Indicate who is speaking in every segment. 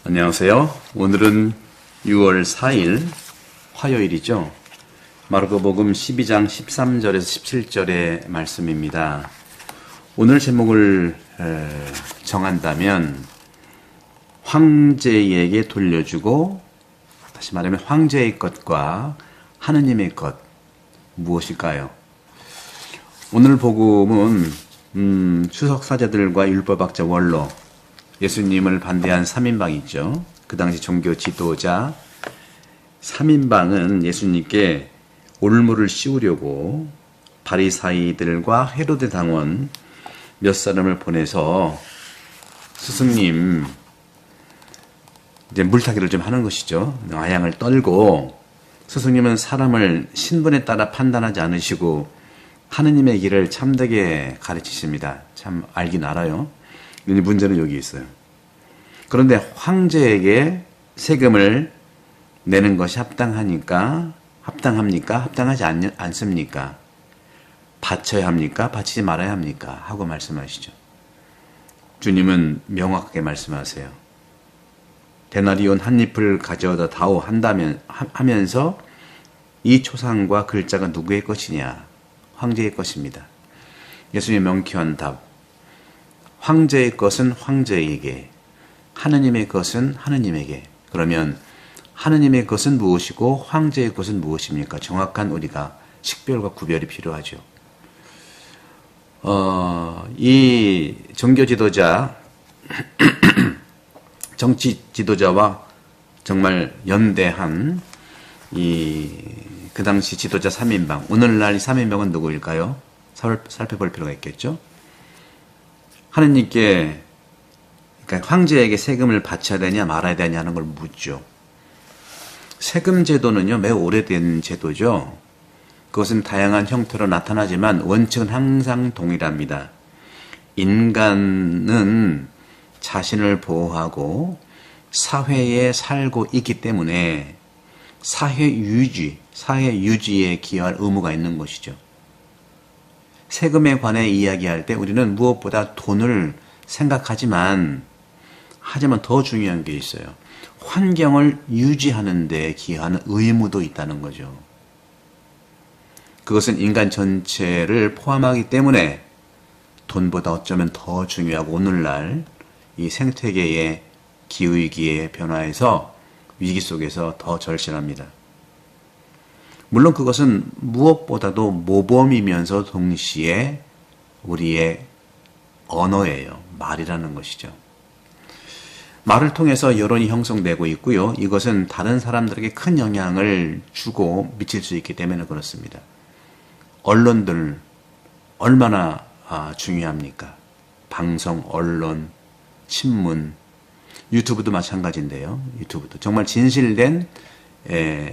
Speaker 1: 안녕하세요. 오늘은 6월 4일 화요일이죠. 마르코복음 12장 13절에서 17절의 말씀입니다. 오늘 제목을 정한다면 황제에게 돌려주고, 다시 말하면 황제의 것과 하느님의 것, 무엇일까요? 오늘 복음은 추석 사제들과 율법학자 원로, 예수님을 반대한 3인방 있죠. 그 당시 종교 지도자 3인방은 예수님께 올무를 씌우려고 바리사이들과 헤로데 당원 몇 사람을 보내서 스승님, 이제 물타기를 좀 하는 것이죠. 아양을 떨고, 스승님은 사람을 신분에 따라 판단하지 않으시고 하느님의 길을 참되게 가르치십니다. 참 알긴 알아요. 문제는 여기 있어요. 그런데 황제에게 세금을 내는 것이 합당합니까? 합당하지 않습니까? 바쳐야 합니까? 바치지 말아야 합니까? 하고 말씀하시죠. 주님은 명확하게 말씀하세요. 데나리온 한 잎을 가져다 다오 하면서 이 초상과 글자가 누구의 것이냐? 황제의 것입니다. 예수님의 명쾌한 답. 황제의 것은 황제에게, 하느님의 것은 하느님에게. 그러면 하느님의 것은 무엇이고 황제의 것은 무엇입니까? 정확한 우리가 식별과 구별이 필요하죠. 이 종교 지도자, 정치 지도자와 정말 연대한 그 당시 지도자 3인방. 오늘날 이 3인방은 누구일까요? 살펴볼 필요가 있겠죠. 하느님께, 그러니까 황제에게 세금을 바쳐야 되냐 말아야 되냐 하는 걸 묻죠. 세금 제도는요, 매우 오래된 제도죠. 그것은 다양한 형태로 나타나지만 원칙은 항상 동일합니다. 인간은 자신을 보호하고 사회에 살고 있기 때문에 사회 유지에 기여할 의무가 있는 것이죠. 세금에 관해 이야기할 때 우리는 무엇보다 돈을 생각하지만 더 중요한 게 있어요. 환경을 유지하는 데 기여하는 의무도 있다는 거죠. 그것은 인간 전체를 포함하기 때문에 돈보다 어쩌면 더 중요하고, 오늘날 이 생태계의 기후위기의 변화에서 위기 속에서 더 절실합니다. 물론 그것은 무엇보다도 모범이면서 동시에 우리의 언어예요. 말이라는 것이죠. 말을 통해서 여론이 형성되고 있고요. 이것은 다른 사람들에게 큰 영향을 주고 미칠 수 있기 때문에 그렇습니다. 언론들 얼마나 중요합니까? 방송, 언론, 신문, 유튜브도 마찬가지인데요. 유튜브도 정말 진실된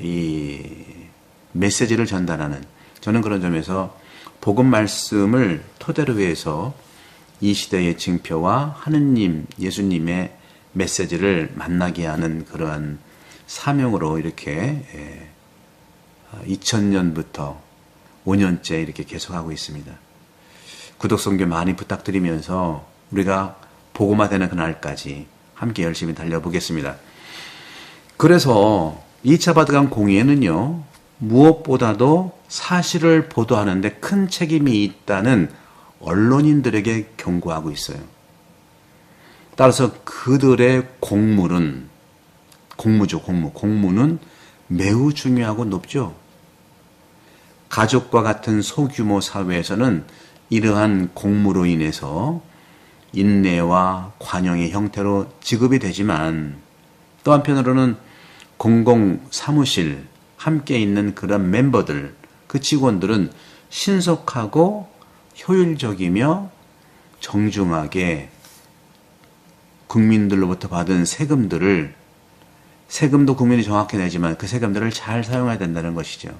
Speaker 1: 이 메시지를 전달하는, 저는 그런 점에서 복음 말씀을 토대로 해서 이 시대의 징표와 하느님, 예수님의 메시지를 만나게 하는 그러한 사명으로 이렇게 2000년부터 5년째 이렇게 계속하고 있습니다. 구독선교 많이 부탁드리면서 우리가 복음화되는 그날까지 함께 열심히 달려보겠습니다. 그래서 2차 바티칸 공의회는요, 무엇보다도 사실을 보도하는 데 큰 책임이 있다는 언론인들에게 경고하고 있어요. 따라서 그들의 공무는 매우 중요하고 높죠. 가족과 같은 소규모 사회에서는 이러한 공무로 인해서 인내와 관용의 형태로 지급이 되지만, 또 한편으로는 공공사무실 함께 있는 그런 멤버들, 그 직원들은 신속하고 효율적이며 정중하게 국민들로부터 받은 세금도 국민이 정확히 내지만 그 세금들을 잘 사용해야 된다는 것이죠.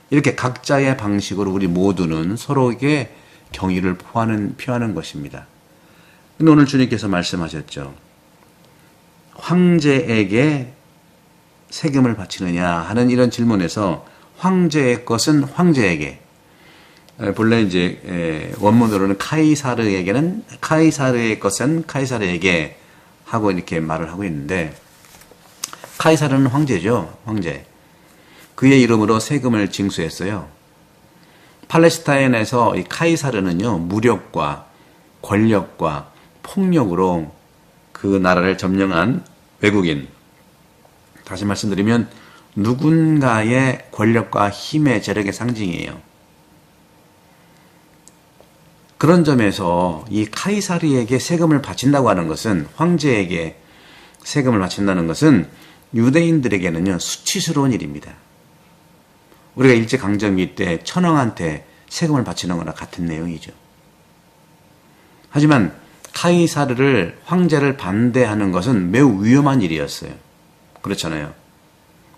Speaker 1: 이렇게 각자의 방식으로 우리 모두는 서로에게 경의를 표하는 것입니다. 근데 오늘 주님께서 말씀하셨죠. 황제에게 세금을 바치느냐 하는 이런 질문에서 황제의 것은 황제에게, 본래 이제 원문으로는 카이사르의 것은 카이사르에게 하고 이렇게 말을 하고 있는데, 카이사르는 황제죠. 황제. 그의 이름으로 세금을 징수했어요. 팔레스타인에서 이 카이사르는요, 무력과 권력과 폭력으로 그 나라를 점령한 외국인. 다시 말씀드리면 누군가의 권력과 힘의 재력의 상징이에요. 그런 점에서 이 카이사르에게 세금을 바친다고 하는 것은, 황제에게 세금을 바친다는 것은 유대인들에게는요, 수치스러운 일입니다. 우리가 일제강점기 때 천황한테 세금을 바치는 거나 같은 내용이죠. 하지만 카이사르를, 황제를 반대하는 것은 매우 위험한 일이었어요. 그렇잖아요.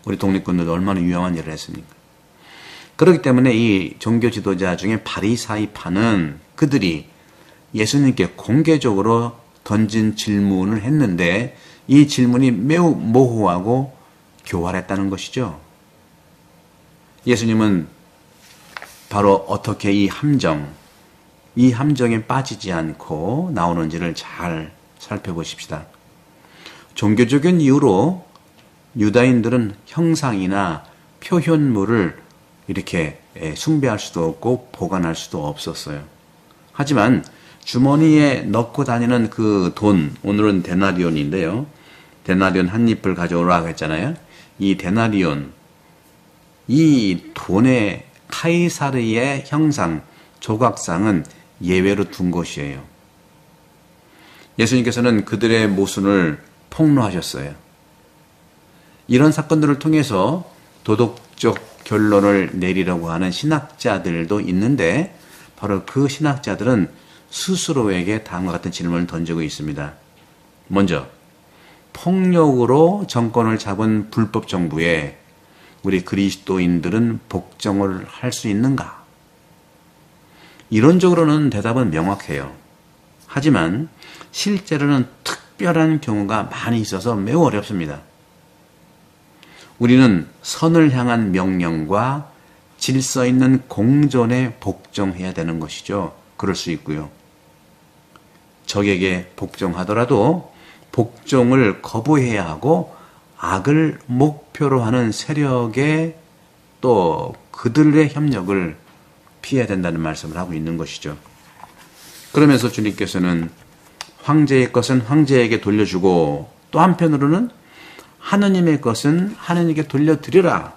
Speaker 1: 우리 독립군들도 얼마나 위험한 일을 했습니까? 그렇기 때문에 이 종교 지도자 중에 바리사이파는 그들이 예수님께 공개적으로 던진 질문을 했는데, 이 질문이 매우 모호하고 교활했다는 것이죠. 예수님은 바로 어떻게 이 함정에 빠지지 않고 나오는지를 잘 살펴보십시다. 종교적인 이유로 유다인들은 형상이나 표현물을 이렇게 숭배할 수도 없고 보관할 수도 없었어요. 하지만 주머니에 넣고 다니는 그 돈, 오늘은 데나리온인데요. 데나리온 한 잎을 가져오라고 했잖아요. 이 데나리온, 이 돈의 카이사르의 형상, 조각상은 예외로 둔 것이에요. 예수님께서는 그들의 모순을 폭로하셨어요. 이런 사건들을 통해서 도덕적 결론을 내리려고 하는 신학자들도 있는데, 바로 그 신학자들은 스스로에게 다음과 같은 질문을 던지고 있습니다. 먼저, 폭력으로 정권을 잡은 불법 정부에 우리 그리스도인들은 복종을 할 수 있는가? 이론적으로는 대답은 명확해요. 하지만 실제로는 특별한 경우가 많이 있어서 매우 어렵습니다. 우리는 선을 향한 명령과 질서 있는 공존에 복종해야 되는 것이죠. 그럴 수 있고요. 적에게 복종하더라도 복종을 거부해야 하고, 악을 목표로 하는 세력에 또 그들의 협력을 피해야 된다는 말씀을 하고 있는 것이죠. 그러면서 주님께서는 황제의 것은 황제에게 돌려주고, 또 한편으로는 하느님의 것은 하느님께 돌려드려라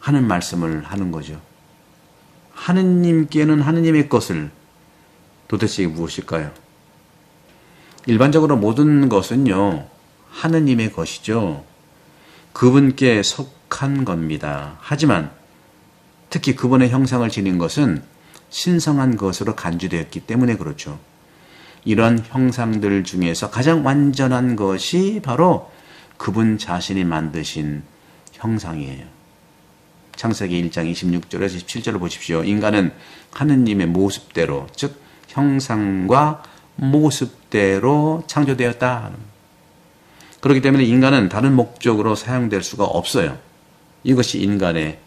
Speaker 1: 하는 말씀을 하는 거죠. 하느님께는 하느님의 것을, 도대체 무엇일까요? 일반적으로 모든 것은요, 하느님의 것이죠. 그분께 속한 겁니다. 하지만 특히 그분의 형상을 지닌 것은 신성한 것으로 간주되었기 때문에 그렇죠. 이런 형상들 중에서 가장 완전한 것이 바로 그분 자신이 만드신 형상이에요. 창세기 1장 26절에서 27절을 보십시오. 인간은 하느님의 모습대로, 즉 형상과 모습대로 창조되었다. 그렇기 때문에 인간은 다른 목적으로 사용될 수가 없어요. 이것이 인간의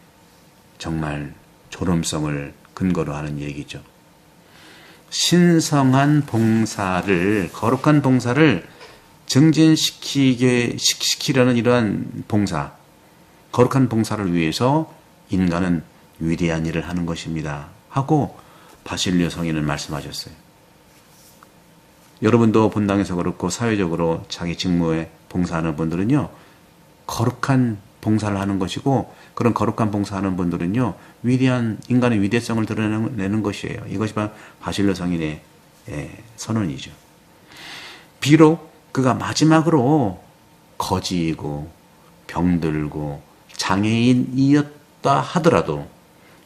Speaker 1: 정말 존엄성을 근거로 하는 얘기죠. 신성한 봉사를, 거룩한 봉사를 증진시키려는 이러한 봉사, 거룩한 봉사를 위해서 인간은 위대한 일을 하는 것입니다 하고 바실리오 성인은 말씀하셨어요. 여러분도 본당에서 그렇고 사회적으로 자기 직무에 봉사하는 분들은요, 거룩한 봉사를 하는 것이고, 그런 거룩한 봉사하는 분들은요, 위대한 인간의 위대성을 드러내는 것이에요. 이것이 바로 바실리오 성인의 선언이죠. 비록 그가 마지막으로 거지이고 병들고 장애인이었다 하더라도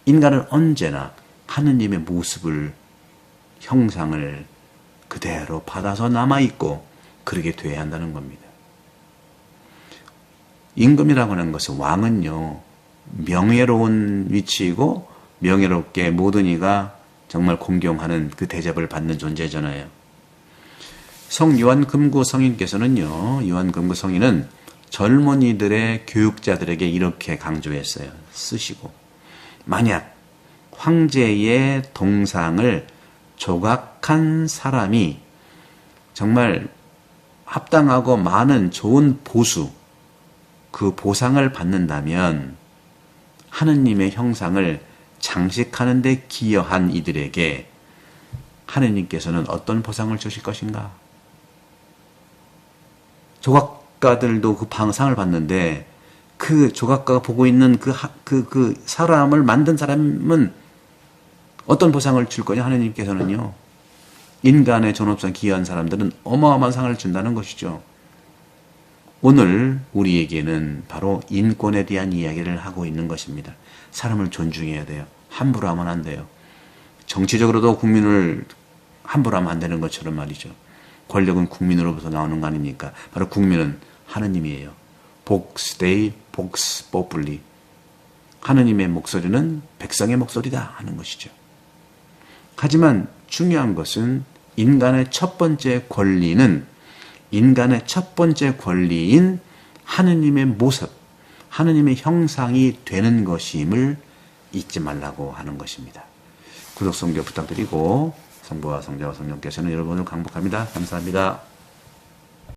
Speaker 1: 인간은 언제나 하느님의 모습을, 형상을 그대로 받아서 남아있고 그러게 돼야 한다는 겁니다. 임금이라고 하는 것은, 왕은요, 명예로운 위치이고 명예롭게 모든 이가 정말 공경하는 그 대접을 받는 존재잖아요. 성 요한 금구 성인께서는요, 요한 금구 성인은 젊은이들의 교육자들에게 이렇게 강조했어요. 쓰시고, 만약 황제의 동상을 조각한 사람이 정말 합당하고 많은 좋은 보수, 그 보상을 받는다면 하느님의 형상을 장식하는 데 기여한 이들에게 하느님께서는 어떤 보상을 주실 것인가? 조각가들도 그 상을 받는데 그 조각가가 보고 있는 그 사람을 만든 사람은 어떤 보상을 줄 거냐? 하느님께서는요. 인간의 존엄성 기여한 사람들은 어마어마한 상을 준다는 것이죠. 오늘 우리에게는 바로 인권에 대한 이야기를 하고 있는 것입니다. 사람을 존중해야 돼요. 함부로 하면 안 돼요. 정치적으로도 국민을 함부로 하면 안 되는 것처럼 말이죠. 권력은 국민으로부터 나오는 거 아닙니까? 바로 국민은 하느님이에요. Vox Dei, Vox Populi. 하느님의 목소리는 백성의 목소리다 하는 것이죠. 하지만 중요한 것은 인간의 첫 번째 권리인 하느님의 모습, 하느님의 형상이 되는 것임을 잊지 말라고 하는 것입니다. 구독, 성교 부탁드리고 성부와 성자와 성령께서는 여러분을 강복합니다. 감사합니다.